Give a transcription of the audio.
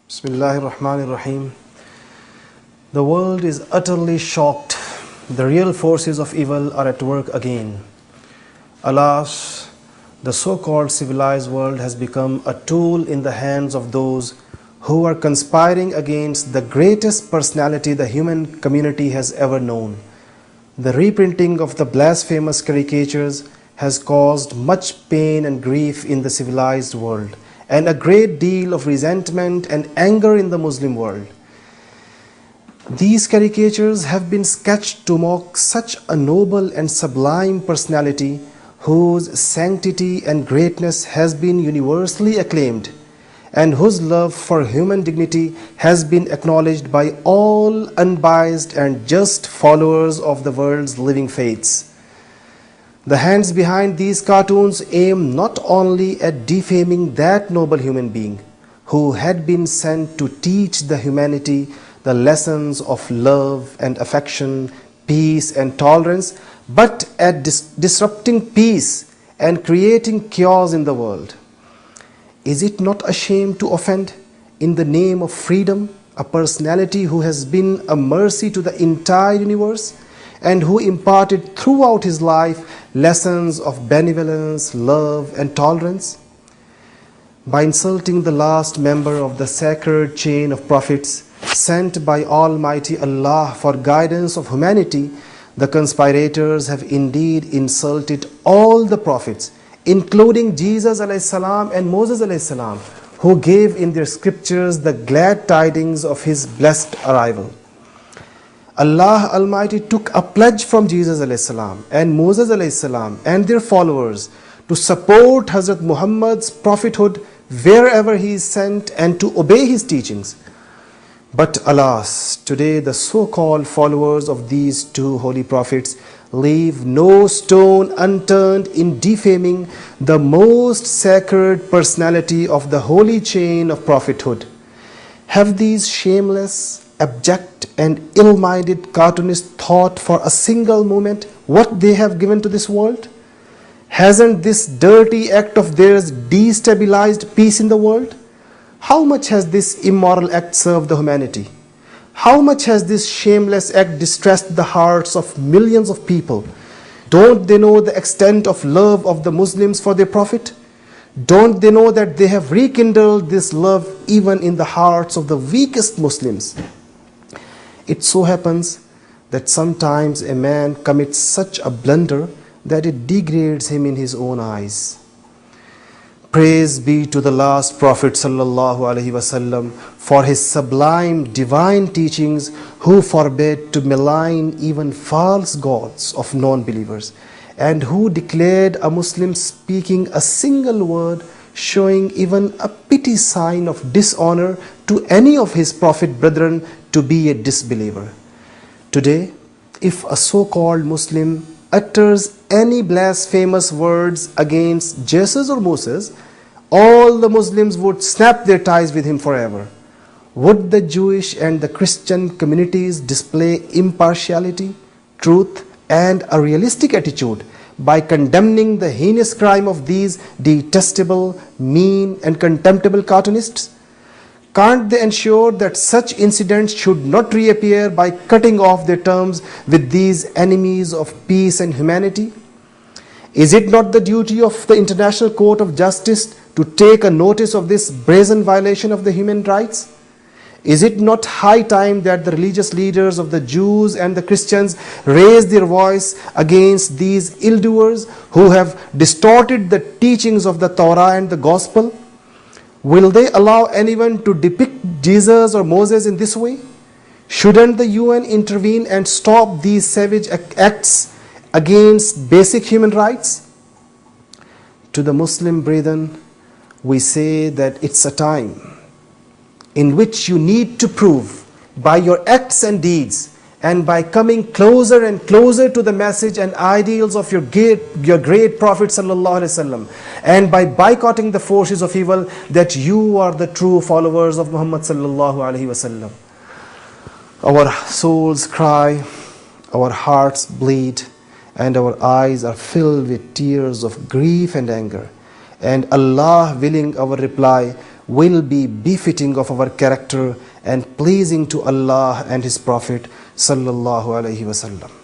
Bismillahir Rahmanir Rahim. The world is utterly shocked. The real forces of evil are at work again. Alas, the so-called civilized world has become a tool in the hands of those who are conspiring against the greatest personality the human community has ever known. The reprinting of the blasphemous caricatures has caused much pain and grief in the civilized world, and a great deal of resentment and anger in the Muslim world. These caricatures have been sketched to mock such a noble and sublime personality whose sanctity and greatness has been universally acclaimed, and whose love for human dignity has been acknowledged by all unbiased and just followers of the world's living faiths. The hands behind these cartoons aim not only at defaming that noble human being who had been sent to teach the humanity the lessons of love and affection, peace and tolerance, but at disrupting peace and creating chaos in the world. Is it not a shame to offend, in the name of freedom, a personality who has been a mercy to the entire universe and who imparted throughout his life lessons of benevolence, love and tolerance? By insulting the last member of the sacred chain of prophets sent by Almighty Allah for guidance of humanity, the conspirators have indeed insulted all the prophets, including Jesus ﷺ and Moses ﷺ, who gave in their scriptures the glad tidings of his blessed arrival. Allah Almighty took a pledge from Jesus ﷺ and Moses ﷺ and their followers to support Hazrat Muhammad's prophethood wherever he is sent and to obey his teachings. But alas, today the so-called followers of these two holy prophets leave no stone unturned in defaming the most sacred personality of the holy chain of prophethood. Have these shameless, abject and ill-minded cartoonists thought for a single moment what they have given to this world? Hasn't this dirty act of theirs destabilized peace in the world? How much has this immoral act served the humanity? How much has this shameless act distressed the hearts of millions of people? Don't they know the extent of love of the Muslims for their prophet? Don't they know that they have rekindled this love even in the hearts of the weakest Muslims? It so happens that sometimes a man commits such a blunder that it degrades him in his own eyes. Praise be to the last Prophet ﷺ for his sublime divine teachings, who forbade to malign even false gods of non-believers, and who declared a Muslim speaking a single word, showing even a petty sign of dishonor to any of his Prophet brethren, to be a disbeliever. Today, if a so-called Muslim utters any blasphemous words against Jesus or Moses, all the Muslims would snap their ties with him forever. Would the Jewish and the Christian communities display impartiality, truth, and a realistic attitude by condemning the heinous crime of these detestable, mean, and contemptible cartoonists? Can't they ensure that such incidents should not reappear by cutting off their terms with these enemies of peace and humanity? Is it not the duty of the International Court of Justice to take a notice of this brazen violation of the human rights? Is it not high time that the religious leaders of the Jews and the Christians raise their voice against these ill-doers who have distorted the teachings of the Torah and the Gospel? Will they allow anyone to depict Jesus or Moses in this way? Shouldn't the UN intervene and stop these savage acts against basic human rights? To the Muslim brethren, we say that it's a time in which you need to prove by your acts and deeds, and by coming closer and closer to the message and ideals of your great Prophet ﷺ, and by boycotting the forces of evil, that you are the true followers of Muhammad ﷺ. Our souls cry, our hearts bleed, and our eyes are filled with tears of grief and anger. And Allah willing, our reply will be befitting of our character and pleasing to Allah and His Prophet sallallahu alaihi wasallam.